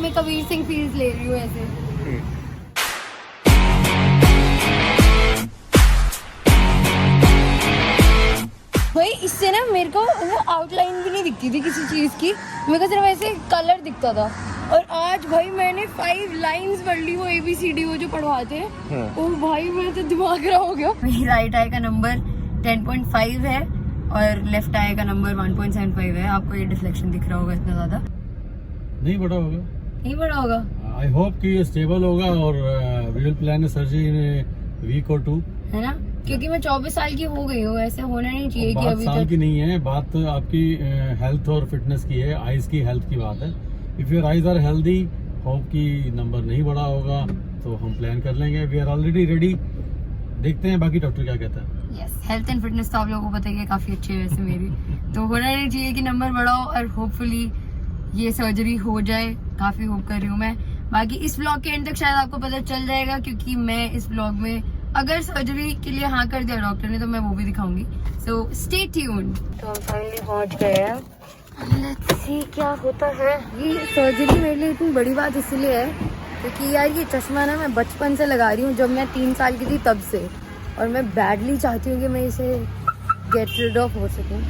मैं कबीर सिंह फील्स ले रही हूँ ऐसे। भाई इससे ना मेरे को आउटलाइन भी नहीं दिखती थी किसी चीज की, मेरे को सिर्फ ऐसे कलर दिखता था। और आज भाई मैंने 5 लाइंस पढ़ ली, वो ABCD वो जो पढ़वाते हैं। ओ भाई मेरा तो दिमाग खराब हो गया। मेरी राइट आई का नंबर 10.5 है और लेफ्ट आई का नंबर 1.75 है। आपको ये डिफ्लेक्शन दिख रहा होगा इतना ज्यादा? नहीं बड़ा होगा, नहीं बड़ा होगा। आई होप कि ये स्टेबल होगा और we will plan surgery in week और 2, है ना? क्योंकि मैं 24 साल की हो गई हूँ, ऐसे होना नहीं चाहिए कि अभी साल की नहीं है बात, आपकी हेल्थ और फिटनेस की है, आईज की हेल्थ की बात है। If your eyes are healthy, hope कि नंबर नहीं बड़ा होगा तो हम प्लान कर लेंगे। वी आर ऑलरेडी रेडी, देखते हैं बाकी डॉक्टर क्या कहता है। यस, हेल्थ एंड फिटनेस तो आप लोगों को पता ही है, काफी अच्छी है वैसे मेरी। तो होना नहीं चाहिए कि नंबर बड़ा हो और होपफुली ये सर्जरी हो जाए, काफी होप कर रही हूँ मैं। बाकी इस ब्लॉग के एंड तक शायद आपको पता चल जाएगा, क्योंकि मैं इस ब्लॉग में अगर सर्जरी के लिए हाँ कर दिया डॉक्टर ने तो मैं वो भी दिखाऊंगी। So stay tuned. तो हम फाइनली पहुंच गए हैं, लेट्स सी क्या होता है। ये सर्जरी मेरे लिए इतनी बड़ी बात इसलिए है क्योंकि यार ये चश्मा ना मैं बचपन से लगा रही हूँ, जब मैं 3 साल की थी तब से, और मैं बैडली चाहती हूँ कि मैं इसे गेट रिड ऑफ हो सकूँ।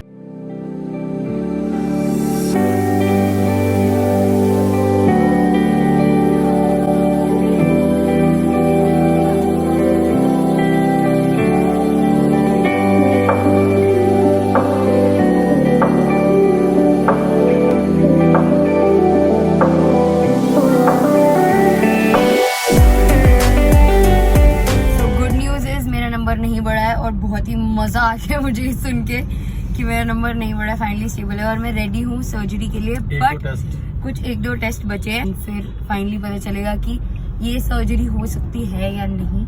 नहीं बढ़ा है और बहुत ही मजा आ गया मुझे इस सुन के कि मेरा नंबर नहीं बढ़ा, फाइनली स्टेबल है और मैं रेडी हूँ सर्जरी के लिए। बट कुछ 1-2 टेस्ट बचे हैं, फिर फाइनली पता चलेगा कि ये सर्जरी हो सकती है या नहीं।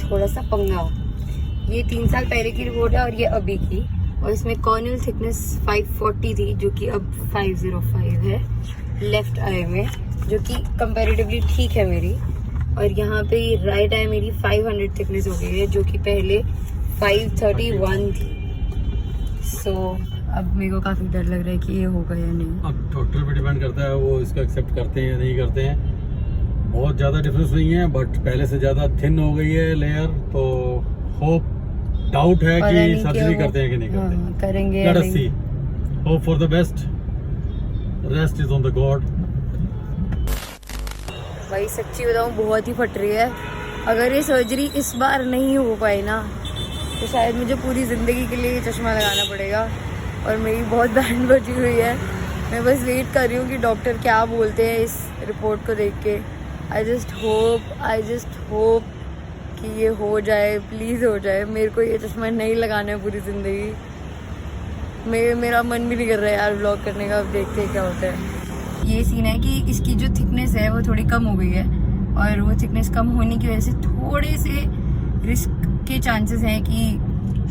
थोड़ा सा पंगा, ये 3 साल पहले की रिपोर्ट है और ये अभी की, और इसमें कॉर्नियल थिकनेस 540 थी जो कि अब 505 है लेफ्ट आई में, जो कि कंपैरेटिवली ठीक है मेरी। और यहाँ पे राइट आई मेरी 500 थिकनेस हो गई है जो कि पहले 531 थी। सो अब मेरे को काफी डर लग रहा है कि ये होगा या नहीं। अब डॉक्टर पे डिपेंड करता है, वो इसको एक्सेप्ट करते हैं या नहीं करते हैं। बहुत ज़्यादा डिफरेंस नहीं है बट पहले से ज़्यादा थिन हो गई है लेयर, तो होप डाउट है कि सर्जरी करते हैं कि नहीं करते। हाँ, करेंगे। Let us see, hope for the best, rest is on the God. भाई सच्ची बताऊं बहुत ही फट रही है। अगर ये सर्जरी इस बार नहीं हो पाई ना तो शायद मुझे पूरी जिंदगी के लिए चश्मा लगाना पड़ेगा, और मेरी बहुत बैंड बची हुई है। मैं बस वेट कर रही हूँ कि डॉक्टर क्या बोलते हैं इस रिपोर्ट को देख के। आई जस्ट होप कि ये हो जाए, प्लीज़ हो जाए। मेरे को ये चश्मा नहीं लगाना है पूरी ज़िंदगी। मेरा मन भी नहीं कर रहा है यार व्लॉग करने का, अब देखते हैं क्या होता है। ये सीन है कि इसकी जो थिकनेस है वो थोड़ी कम हो गई है, और वो थिकनेस कम होने की वजह से थोड़े से रिस्क के चांसेस हैं कि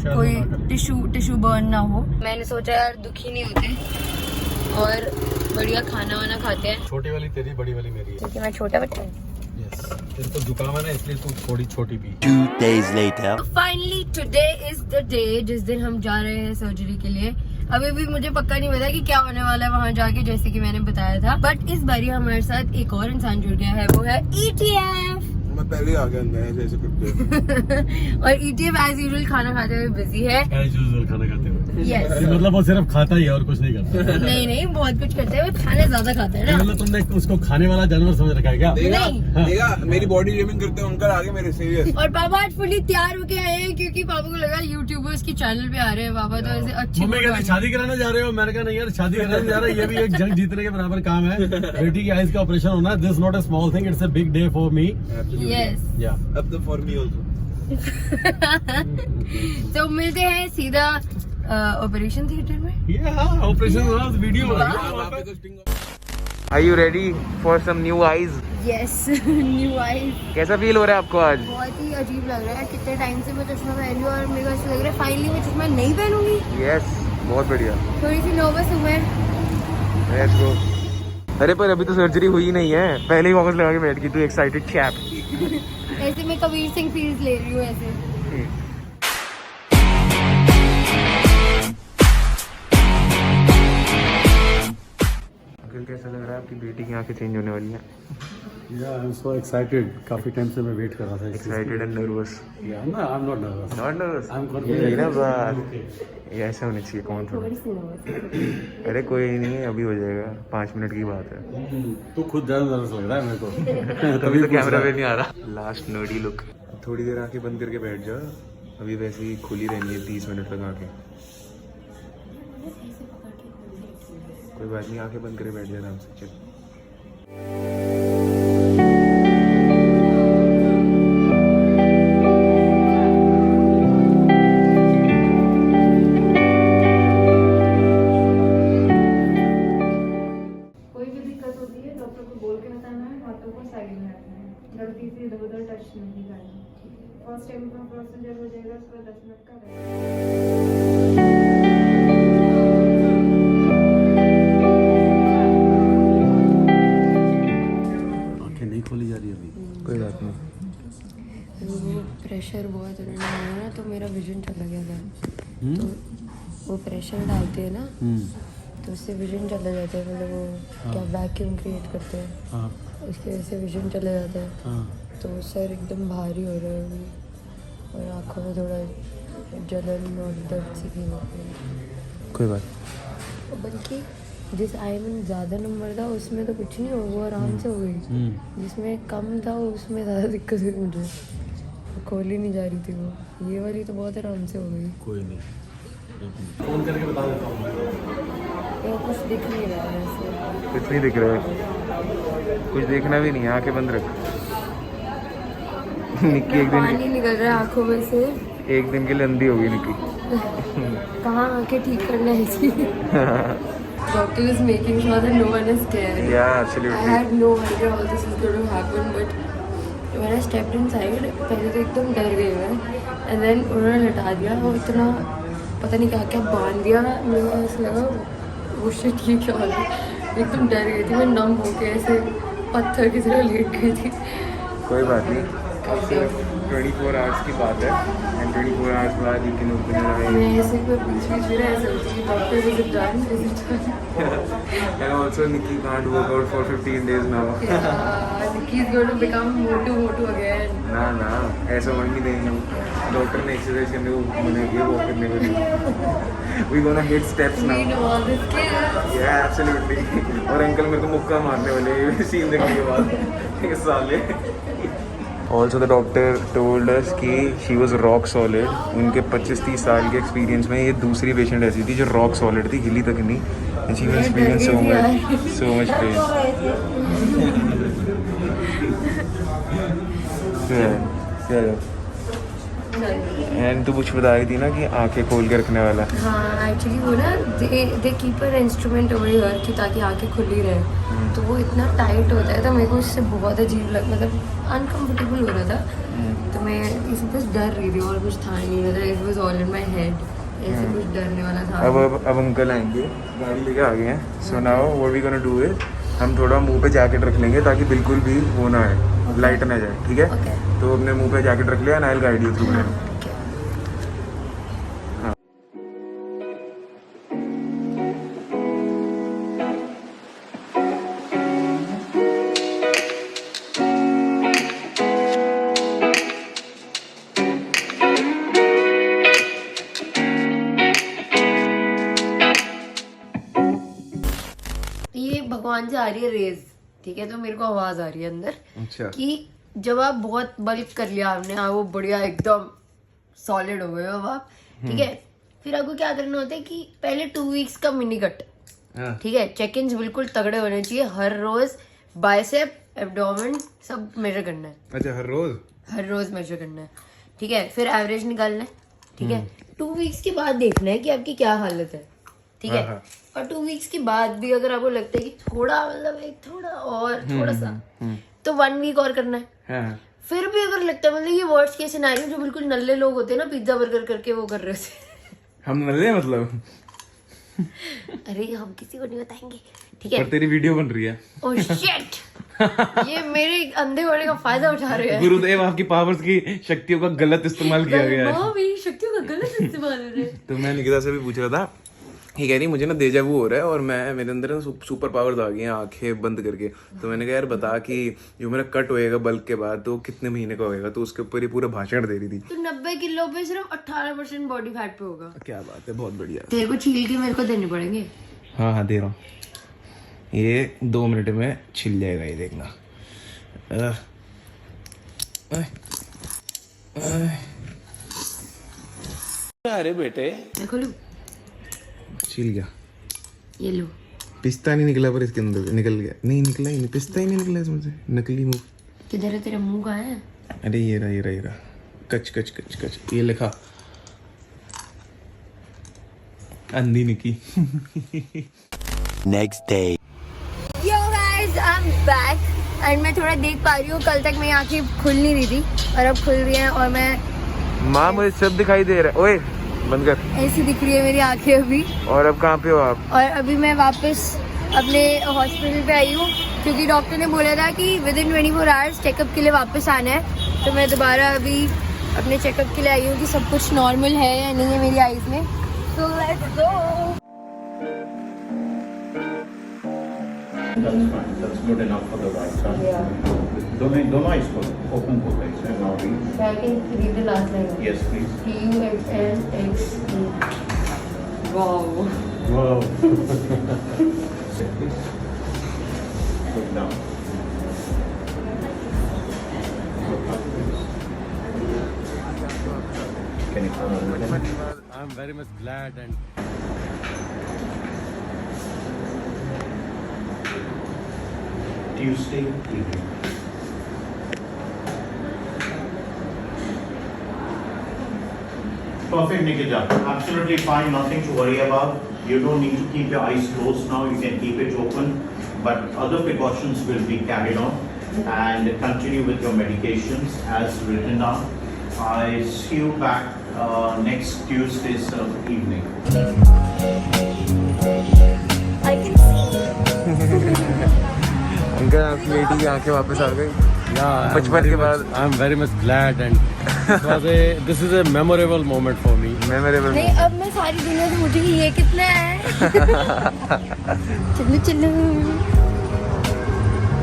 कोई टिश्यू बर्न ना हो। मैंने सोचा यार दुखी नहीं होते और बढ़िया खाना वाना खाते हैं। छोटी वाली तेरी, बड़ी वाली मेरी है, क्योंकि मैं छोटा बच्चा हूँ। यस, तेरे को जुकाम है ना इसलिए तू थोड़ी छोटी भी। 2 days later. Finally today is the day जिस दिन हम जा रहे हैं सर्जरी के लिए। अभी भी मुझे पक्का नहीं पता कि क्या होने वाला है वहाँ जाके, जैसे कि मैंने बताया था। बट इस बारी हमारे साथ एक और इंसान जुड़ गया है, वो है ETF। मैं पहले आ गया मैं जैसे और ETF एज यूजुअल खाना खाते हुए बिजी है। एज यूजुअल खाना खाते हुए। Yes. मतलब वो सिर्फ खाता ही है और कुछ नहीं करता। नहीं बहुत कुछ करते हैं, वो खाने ज्यादा खाता है ना। मतलब तुमने उसको खाने वाला जानवर समझ रखा है क्या? देगा मेरी बॉडी गेमिंग करते हैं उनका आगे मेरे सीरियस। और पापा आज फुली तैयार होके आए हैं क्योंकि पापा को लगा यूट्यूबर्स की चैनल पे आ रहे हैं पापा, तो ऐसे अच्छी। मम्मी कहती शादी कराने जा रहे हो, मैंने कहा नहीं यार शादी कराने जा रहा है, ये भी एक जंग जीतने के बराबर काम है। बेटी की आइज का ऑपरेशन होना, this not a small thing, it's a big day for me. Yes, या अब तो फॉर मी आल्सो। तो मिलते हैं सीधा ऑपरेशन थिएटर में। या operation video. Are you ready for some new eyes? Yes, new eyes. कैसा फील हो रहा है आपको आज? बहुत ही अजीब लग रहा है, कितने टाइम से मैं चश्मा पहन रही हूँ और मेरे को ऐसा लग रहा है फाइनली मैं चश्मा नहीं पहनूंगी। यस, बहुत बढ़िया। थोड़ी सी नर्वस हूँ मैं, लेट्स गो। अरे पर अभी तो सर्जरी हुई नहीं है, पहले ही वापस लगा के बैठ गई तू एक्साइटेड चैप। ऐसे मैं कबीर सिंह फील्स ले रही हूँ ऐसे। अंकल कैसा लग रहा है, आपकी बेटी की आंखें चेंज होने वाली हैं? Yeah, I'm so excited. काफी टाइम से मैं वेट कर रहा था। Excited and nervous? Yeah, no, I'm not nervous. Not nervous? I'm यही ना बात, confident. ये ऐसा होना चाहिए कौन थोड़ा। थोड़ी सी नर्वस। अरे कोई नहीं, अभी हो जाएगा, 5 मिनट की बात है। तू खुद ज्यादा नर्वस लग रहा है मेरे को। तभी तो कैमरा पे नहीं आ रहा। Last nerdy look. थोड़ी देर आंखें बंद करके बैठ जा, अभी वैसे ही खुली रहेंगी 30 मिनट तक आंखें। कोई बात नहीं, आंखें बंद करके बैठ जा आराम से। चल कोई भी दिक्कत होती है डॉक्टर को बोल के बताना है, हाथों को साइड में रखना है, गलती से इधर उधर टच नहीं करना। फर्स्ट टाइम का प्रोसीजर हो जाएगा, उसका 10 मिनट का रहेगा। आंखें नहीं खोली जा रही अभी। कोई बात नहीं। वो प्रेशर बहुत रहना है ना, तो मेरा विजन चला गया था। तो वो प्रेशर डालते हैं ना, तो उससे विजन चले जाते हैं, मतलब वो क्या वैक्यूम क्रिएट करते हैं, हाँ उसकी वजह से विजन चले जाते हैं। हाँ। तो सर एकदम भारी हो रहा है अभी, और आँखों में थोड़ा जलन और दर्द सी फील होती है। कोई बात और बल्कि जिस आई में ज़्यादा नंबर था उसमें तो कुछ नहीं हो, वो आराम से हो गई। जिसमें कम था उसमें ज़्यादा दिक्कत हुई मुझे, खोल ही नहीं जा रही थी वो। ये वाली तो बहुत आराम से हो गई। कोई नहीं, फोन करके बता देता हूँ। ये कुछ दिख नहीं रहा है ऐसे। कुछ नहीं दिख रहा है, कुछ देखना भी नहीं है, आंखें बंद रख। निक्की एक पानी दिन, निकल रहा है आँखों में से। एक दिन के लिए अंधी हो गई निक्की। कहाँ आँखें ठीक करना है इसकी। Doctor is making sure that no one is scared. Yeah, I absolutely. had no idea all this is going to happen, but when I stepped inside, पहले तो एकदम डर गई मैं, and then उन्होंने लटा दिया, वो इतना पता नहीं क्या क्या बांध दिया, मुझे ऐसा लगा वो शिट ये क्या हो रहा है। एकदम डर गई थी मैं, नम हो के ऐसे पत्थर की तरह लेट गई थी। कोई बात नहीं, अब सिर्फ 24 आवर्स की बात है, एंड 24 आवर्स बाद यू कैन ओपन योर मैं ऐसे कोई बीच बीच में ऐसे होती है, doctor visit done, visit done. And also Nikki can't work out for 15 days now. Nikki is going to become motu again. ना ना, ऐसा होने नहीं देंगे हम। डॉक्टर ने एक्सरसाइज करने को मना किया, वॉक करने को नहीं। We gonna hit steps We now. know all the skills. Yeah absolutely. और अंकल मेरे को मुक्का मारने वाले हैं सीन देखने के बाद, ये साले। Also the doctor told us कि शी वॉज रॉक सॉलिड। उनके 25-30 साल के एक्सपीरियंस में ये दूसरी पेशेंट ऐसी थी जो रॉक सॉलिड थी, हिली तक नहीं। And she was experience so much pain. And तू कुछ बता रही थी ना कि आंखें खोल के रखने वाला। हाँ एक्चुअली वो ना they keep an instrument over here कि ताकि आंखें खुली रहे, तो वो इतना टाइट होता है, तो मेरे को इससे बहुत अजीब मतलब अनकम्फर्टेबल हो रहा था। तो मैं इस बस डर रही थी, और कुछ था नहीं, मतलब it was all in my head, ऐसे कुछ डरने वाला था। अब अंकल आएंगे, गाड़ी लेके आ गए हैं। So now what we gonna do is, हम थोड़ा मुंह पे जैकेट रख लेंगे ताकि बिल्कुल भी वो ना आए, लाइट ना जाए, ठीक है? Okay. तो अपने मुंह पे जैकेट रख लिया, and I will guide you through that. ये भगवान से आ रही है रेज, ठीक है? तो मेरे को आवाज आ रही है अंदर अच्छा। कि जब आप बहुत बल्क कर लिया आपने, हाँ वो बढ़िया एकदम सॉलिड हो गए हो आप, ठीक है? फिर आपको क्या करना होता है कि पहले 2 वीक्स का मिनी कट, ठीक है? चेक इन बिल्कुल तगड़े होने चाहिए, हर रोज बाइसेप एब्डोमेन सब मेजर करना है। अच्छा, हर रोज मेजर करना है, ठीक है? फिर एवरेज निकालना है, ठीक है? 2 वीक्स के बाद देखना है कि आपकी क्या हालत है, ठीक है? और 2 वीक्स के बाद भी अगर आपको लगता है कि थोड़ा मतलब एक थोड़ा और थोड़ा सा, तो 1 वीक और करना है। फिर भी अगर लगता है, मतलब ये वर्स्ट केस सिनेरियो जो बिल्कुल नल्ले लोग होते हैं ना, पिज्जा बर्गर करके वो कर रहे थे। हम नल्ले मतलब? अरे हम किसी को नहीं बताएंगे, ठीक है। पर तेरी वीडियो बन रही है। ओह शिट, ये मेरे अंधे होने का फायदा उठा रहे हैं। गुरुदेव आपकी पावर्स की शक्तियों का गलत इस्तेमाल किया गया है। माँ मेरी शक्तियों का गलत इस्तेमाल हो रहा है। तो मैं निकिता से भी पूछ रहा था, ये कह रही मुझे ना डेजा वू हो रहा है और मैं मेरे अंदर ना सुपर पावर्स आ गई हैं आंखें बंद करके। तो मैंने कहा यार बता कि जो मेरा कट होएगा बल्क के बाद तो कितने महीने का होएगा, तो उसके ऊपर ही पूरा भाषण दे रही थी। तो 90 किलो पे सिर्फ 18% बॉडी फैट पे होगा। क्या बात है, बहुत बढ़िया। तेरे को छील के मेरे को देने पड़ेंगे। हाँ हाँ दे रहा हूँ, ये 2 मिनट में छिल जाएगा, ये देखना। अरे बेटे मैं खोलूं? छिल गया। ये लो। पिस्ता नहीं निकला पर इसके अंदर निकल गया। नहीं निकला ही नहीं, पिस्ता ही नहीं निकला इसमें से। नकली मुंह। किधर है तेरा मुंह? कहाँ है? अरे ये रहा, ये रहा, ये रहा। कच कच कच कच, ये लिखा अंधी निकी। Next day. Yo guys, I'm back and मैं थोड़ा देख पा रही हूँ। कल तक मेरी आंखें खुल नहीं रही थी और अब खुल रही हैं और मैं माँ मुझे सब दिखाई दे रहा है। ओए बंद कर। ऐसी दिख रही है मेरी आंखें अभी। और अब कहाँ पे हो आप? और अभी मैं वापस अपने हॉस्पिटल पे आई हूँ क्योंकि डॉक्टर ने बोला था कि विदिन 24 आवर्स चेकअप के लिए वापस आना है। तो मैं दोबारा अभी अपने चेकअप के लिए आई हूँ कि सब कुछ नॉर्मल है या नहीं है मेरी आईज में। तो let's go. That's fine. That's good enough for the right side. Yeah. Don't eyes open both eyes. And now read. So I can read the last line. Yes, please. TUXNXE. Wow. Wow. Sit, please. Look down. Look up, please. Can you come over? I'm very much glad and Tuesday evening. Perfect, Nikita. Absolutely fine. Nothing to worry about. You don't need to keep your eyes closed now. You can keep it open. But other precautions will be carried on. And continue with your medications as written down. I see you back next Tuesday evening. I can see. Uncle आपकी बेटी की आंखें वापस आ गई yeah, बचपन के बाद। I'm very much glad and this is a memorable moment for me. Memorable. नहीं, अब मैं सारी दुनिया से पूछूंगी ये कितना है। चलो चलो।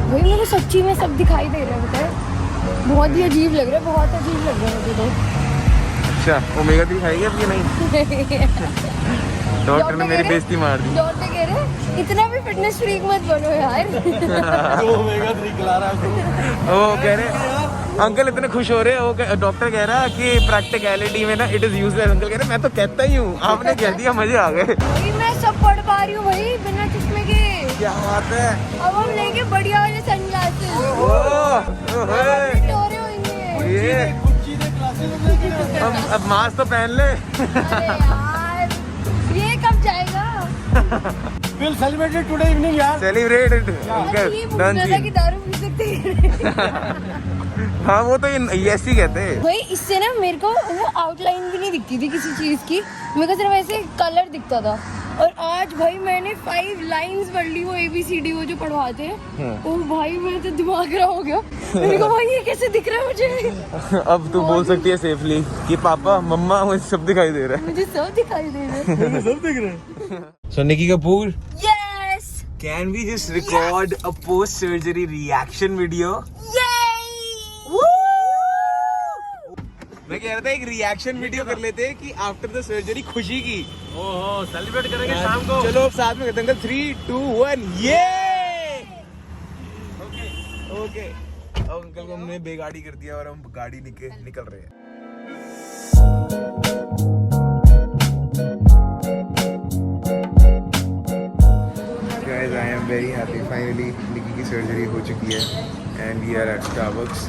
भाई मेरे को सच्ची में सब दिखाई दे रहा है, पता है। बहुत ही अजीब लग रहा है, बहुत अजीब लग रहा है मुझे तो। अच्छा ओमेगा 3 खाएगी अब ये नहीं? डॉक्टर ने मेरी बेइज्जती मार दी। डॉक्टर कह रहे इतना भी फिटनेस फ्रीक मत बनो यार। ओमेगा 3 खिला रहा है। वो कह रहे अंकल इतने खुश हो रहे हैं। वो डॉक्टर कह रहा कि प्रैक्टिकलिटी में ना इट इज यूजलेस। अंकल कह रहे मैं तो कहता ही हूँ, आपने कह दिया, मजे आ गए। भाई मैं सब पढ़ पा रही हूँ भाई बिना चश्मे के। क्या बात है। अब हम लेंगे बढ़िया वाले सनग्लासेस। ये अब मास्क तो पहन ले। अरे यार ये कब जाएगा? We'll celebrate it today evening यार। Celebrate it. ये पूछना था कि दारू पी सकते हैं। हाँ वो तो यस ही कहते हैं। भाई इससे ना मेरे को वो आउटलाइन भी नहीं दिखती थी किसी चीज की, मेरे को सिर्फ ऐसे कलर दिखता था। और आज भाई मैंने 5 लाइंस पढ़ ली, वो ABCD वो जो पढ़वाते हैं। ओ भाई मैं तो दिमाग खराब हो गया। मेरे को भाई ये कैसे दिख रहा है मुझे? अब तू बोल सकती है सेफली कि पापा मम्मा मुझे सब दिखाई दे रहा है। मुझे सब दिखाई दे रहा है। सब दिख रहा है। So Nikki Kapoor, yes can we just record a post surgery reaction video? मैं कह रहा था एक रिएक्शन वीडियो कर लेते हैं कि आफ्टर द सर्जरी खुशी की। ओहो सेलिब्रेट करेंगे शाम को। चलो अब साथ में करते हैं। 3, 2, 1 ये ओके। अब अंकल को हमने बेगाड़ी कर दिया और हम गाड़ी निकल रहे हैं। Guys, I am very happy. Finally, निकी की सर्जरी हो चुकी है and we are at Starbucks.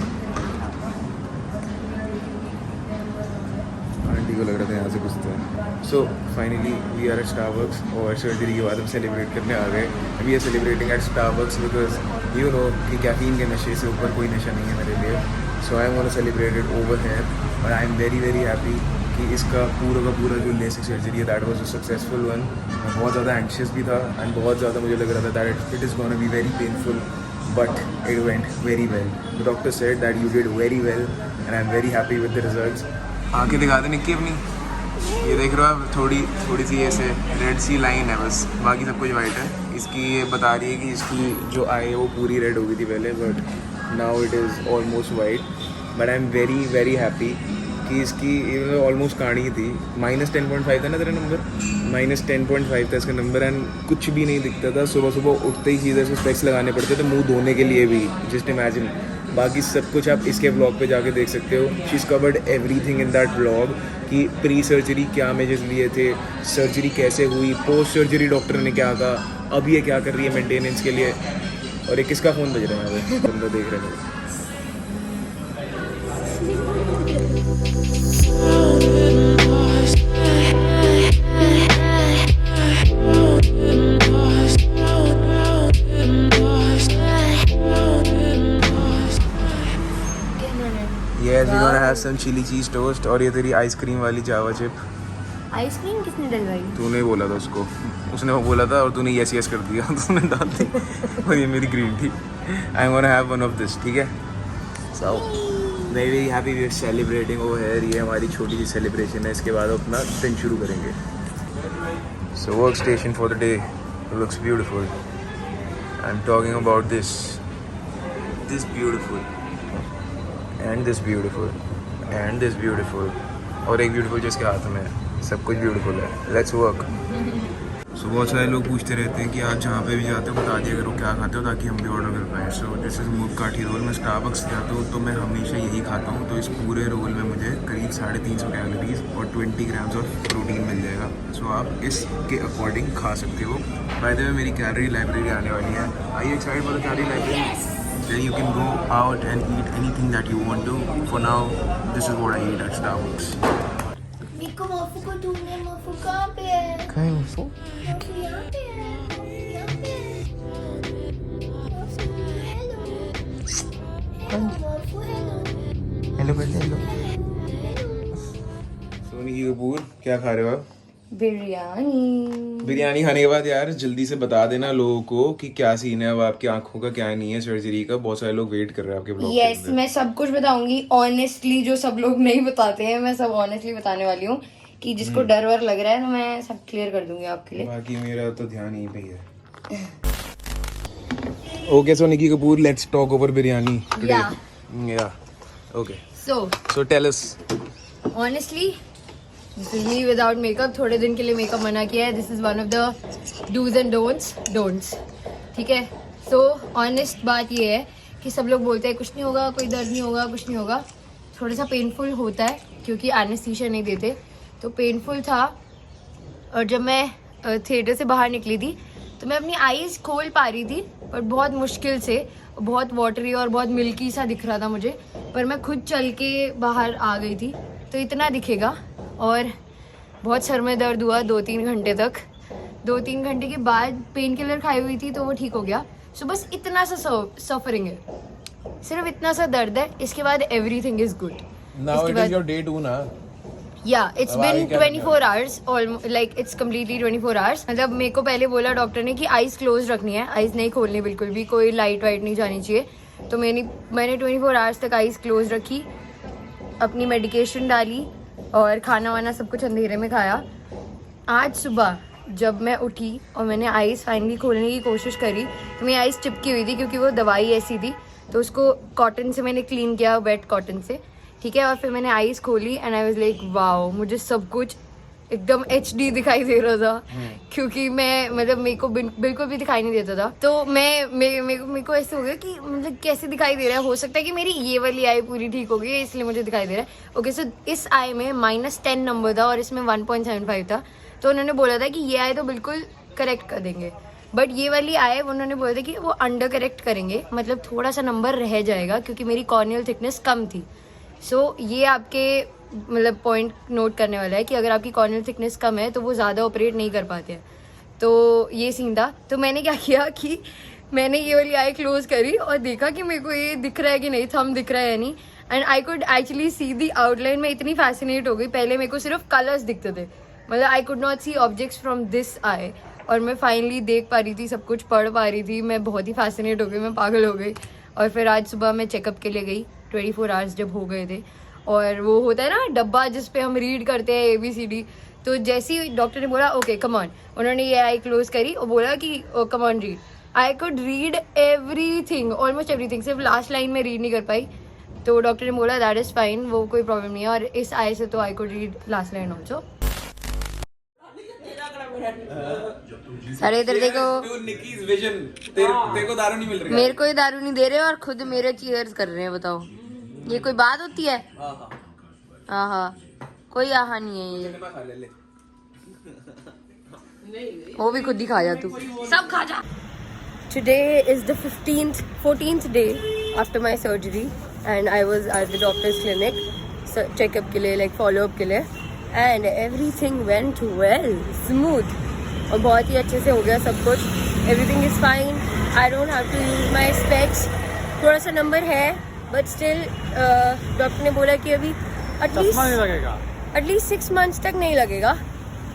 Aunty को लग रहा था यहाँ से घुसते हैं। So finally we are at Starbucks और सर्जरी के बाद हम सेलिब्रेट करने आ गए। We are celebrating at Starbucks because you know कि कैफीन के नशे से ऊपर कोई नशा नहीं है मेरे लिए। So I want to celebrate it over here और I am very very happy कि इसका पूरा का पूरा जो लेसिक सर्जरी है that was a successful one. मैं बहुत ज़्यादा एंशियस भी था एंड बहुत ज़्यादा मुझे लग रहा था that it is gonna be very painful, but it went very well. The doctor said that you did very well and I am very happy with the results. आंखें दिखा दे निक्की अपनी, ये देख रहे हो आप, थोड़ी सी ऐसे रेड सी लाइन है बस, बाकी सब कुछ वाइट है। इसकी ये बता रही है कि इसकी जो आई है वो पूरी रेड हो गई थी पहले, but now it is almost white. But I am very very happy कि इसकी ऑलमोस्ट काढ़ी थी। -10.5 था ना तेरा नंबर, -10.5 था इसका नंबर एंड कुछ भी नहीं दिखता था। सुबह सुबह उठते ही सीधे से स्पेक्स लगाने पड़ते थे मुंह धोने के लिए भी, जस्ट इमेजिन। बाकी सब कुछ आप इसके व्लॉग पे जाके देख सकते हो। She is covered everything in that vlog कि प्री सर्जरी क्या मेजर्स लिए थे, सर्जरी कैसे हुई, पोस्ट सर्जरी डॉक्टर ने क्या कहा, अब ये क्या कर रही है मेंटेनेंस के लिए। और ये किसका फ़ोन बज रहा है यहाँ पे, बंदा देख रहे हैं। Yes, we're gonna have some chili cheese toast और ये तेरी आइसक्रीम वाली जावा चिप। आइसक्रीम किसने डलवाई? तूने बोला था उसको, उसने वो बोला था और तूने यस यस कर दिया तूने डाल दी। और ये मेरी green tea. I am gonna have one of this, ठीक है। So very happy we are celebrating over here. ये हमारी छोटी सी सेलिब्रेशन है, इसके बाद अपना दिन शुरू करेंगे। So work station for the day looks beautiful. I am talking about this beautiful and this beautiful and this beautiful और एक ब्यूटीफुल जिसके हाथ में है। सब कुछ ब्यूटीफुल है। Let's work. सो बहुत सारे लोग पूछते रहते हैं कि आप जहाँ पे भी जाते हो बता दिया करो क्या खाते हो ताकि हम भी ऑर्डर कर पाएँ। सो दिस इज़ मूग काठी रोल। मैं स्टारबक्स जाता हूँ तो मैं हमेशा यही खाता हूँ। तो इस पूरे रोल में मुझे करीब 350 कैलोरीज और 20 ग्राम्स ऑफ प्रोटीन मिल जाएगा। सो आप इसके अकॉर्डिंग खा सकते हो। बाय द वे मेरी कैलोरी लाइब्रेरी आने वाली है। I you excited for the calorie library? Then you can go out and eat anything that you want to. For now, this is what I eat at Starbucks. मिको मफू को ढूंढने, मफू कहाँ पे है? कहाँ है वो? मफू यहाँ पे है, यहाँ पे है। मफू हेलो, मफू हेलो, हेलो कर हेलो। सोनी कपूर क्या खा रहे हो आप? बिरयानी खाने के बाद यार जल्दी से बता देना लोगों को कि क्या सीन है अब आपकी आंखों का, क्या नहीं है सर्जरी का। बहुत सारे लोग वेट कर रहे हैं आपके ब्लॉग। यस, मैं सब कुछ बताऊंगी ऑनेस्टली, जो सब लोग नहीं बताते हैं मैं सब ऑनेस्टली बताने वाली हूँ कि जिसको डर वर लग रहा है तो मैं सब क्लियर कर दूंगी आपके लिए। बाकी मेरा तो ध्यान यहीं पे ही है। Okay so Nikki Kapoor, let's talk over biryani today. Yeah okay, so tell us honestly ही विदाउट मेकअप, थोड़े दिन के लिए मेकअप मना किया है। This is one of the do's and don'ts, ठीक है। सो ऑनेस्ट बात ये है कि सब लोग बोलते हैं कुछ नहीं होगा, कोई दर्द नहीं होगा, कुछ नहीं होगा। थोड़ा सा पेनफुल होता है क्योंकि एनेस्थीसिया नहीं देते, तो पेनफुल था। और जब मैं थिएटर से बाहर निकली थी तो मैं अपनी आईज खोल पा रही थी पर बहुत मुश्किल से, बहुत वाटरी और बहुत मिल्की सा दिख रहा था मुझे। पर मैं खुद चल के बाहर आ गई थी तो इतना दिखेगा। और बहुत सर में दर्द हुआ 2-3 घंटे तक। 2-3 घंटे के बाद पेन किलर खाई हुई थी तो वो ठीक हो गया। सो बस इतना सा सफरिंग है, सिर्फ इतना सा दर्द है। इसके बाद everything is good. Now it is your day 2 ना? Yeah, it's been 24 hours, like it's completely 24 hours. मतलब मेरे को पहले बोला डॉक्टर ने कि आईज क्लोज रखनी है, आईज नहीं खोलनी बिल्कुल भी, कोई लाइट वाइट नहीं जानी चाहिए। तो मैंने 24 आवर्स तक आईज क्लोज रखी, अपनी मेडिकेशन डाली और खाना वाना सब कुछ अंधेरे में खाया। आज सुबह जब मैं उठी और मैंने आईज फाइनली खोलने की कोशिश करी तो मेरी आईज चिपकी हुई थी क्योंकि वो दवाई ऐसी थी। तो उसको कॉटन से मैंने क्लीन किया, वेट कॉटन से, ठीक है। और फिर मैंने आईज खोली and I was like wow, मुझे सब कुछ एकदम HD दिखाई दे रहा था क्योंकि मैं मतलब मेरे को बिल्कुल भी दिखाई नहीं देता था। तो मेरे को ऐसे हो गया कि मतलब कैसे दिखाई दे रहा है, हो सकता है कि मेरी ये वाली आई पूरी ठीक हो गई है इसलिए मुझे दिखाई दे रहा है। ओके, सो इस आई में -10 नंबर था और इसमें 1.75 था। तो उन्होंने बोला था कि ये आई तो बिल्कुल करेक्ट कर देंगे, बट ये वाली आई उन्होंने बोला था कि वो अंडर करेक्ट करेंगे, मतलब थोड़ा सा नंबर रह जाएगा क्योंकि मेरी कॉर्नियल थिकनेस कम थी। सो ये आपके मतलब पॉइंट नोट करने वाला है कि अगर आपकी कॉर्नियल थिकनेस कम है तो वो ज़्यादा ऑपरेट नहीं कर पाते हैं। तो ये सीन था। तो मैंने क्या किया कि मैंने ये वाली आई क्लोज करी और देखा कि मेरे को ये दिख रहा है कि नहीं, थंब दिख रहा है या नहीं। And I could actually see the outline. मैं इतनी फैसिनेट हो गई. पहले मेरे को सिर्फ कलर्स दिखते थे, मतलब I could not see objects from this I. और मैं फाइनली देख पा रही थी, सब कुछ पढ़ पा रही थी. मैं बहुत ही फैसिनेट हो गई, मैं पागल हो गई. और फिर आज सुबह मैं चेकअप के लिए गई 24 आवर्स जब हो गए थे. और वो होता है ना डब्बा जिस पे हम रीड करते हैं ABCD. तो जैसे ही डॉक्टर ने बोला ओके कम ऑन, उन्होंने ये आई क्लोज करी और बोला कि come on read. I could read everything, almost everything. सिर्फ लास्ट लाइन में रीड नहीं कर पाई. तो डॉक्टर ने बोला दैट इज फाइन, वो कोई प्रॉब्लम नहीं है. और इस आई से तो I could read last line also. सारे इधर देखो, निकीज विजन. तेरे को दारू नहीं मिल रही. मेरे को ही दारू नहीं दे रहे और खुद मेरे चीयर्स कर रहे हैं. बताओ ये कोई बात होती है? आहा, कोई आहा नहीं है ये. वो भी खुद ही खा जा, तू सब खा जा. Today is the 14th day after my surgery and I was at the doctor's clinic checkup के लिए, like follow up के लिए, and everything went well, smooth. और बहुत ही अच्छे से हो गया सब कुछ. Everything is fine. I don't have to use my specs. थोड़ा सा नंबर है but still डॉक्टर ने बोला कि अभी एटलीस्ट 6 months तक नहीं लगेगा,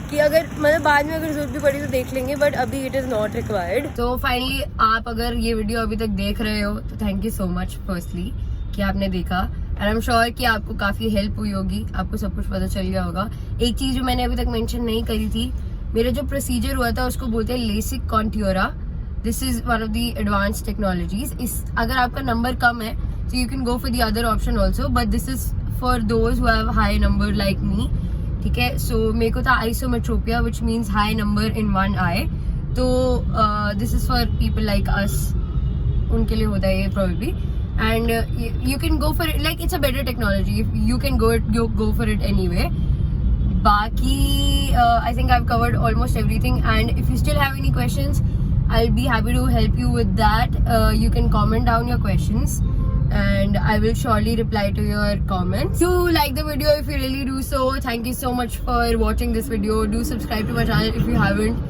कि अगर मतलब बाद में अगर जरूरत भी पड़ी तो देख लेंगे, बट अभी इट इज नॉट रिक्वायर्ड. तो फाइनली आप अगर ये वीडियो अभी तक देख रहे हो तो thank you so much firstly कि आपने देखा. एंड आई एम श्योर कि आपको काफी हेल्प हुई होगी, आपको सब कुछ पता चल गया होगा. एक चीज जो मैंने अभी तक मेंशन नहीं करी थी, मेरा जो प्रोसीजर हुआ था उसको बोलते हैं LASIK Contoura. This is one of the advance technologies. इस अगर आपका नंबर कम है तो you can go for the other option also, but this is for those who have high number like me. ठीक है, सो मेरे को था isometropia which means high number in one eye. तो this is for people like us, उनके लिए होता है ये probably. And you can go for it, like it's a better technology, you can go for it anyway. बाकी I think I have covered almost everything. And if you still have any questions I'll be happy to help you with that. You can comment down your questions and I will surely reply to your comments. Do like the video if you really do so. Thank you so much for watching this video. Do subscribe to my channel if you haven't.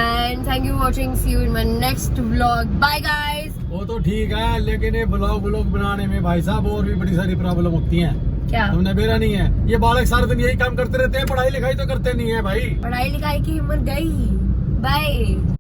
And thank you for watching. See you in my next vlog. Bye guys. वो तो ठीक है, लेकिन ये blog बनाने में भाई साहब और भी बड़ी सारी प्रॉब्लम होती हैं. क्या? तुमने मेरा नहीं है. ये बालक सारा दिन यही काम करते रहते हैं, पढ़ाई लिखाई तो करते नहीं है भाई. पढ़ाई लिखाई की हिम्मत गई. बाय.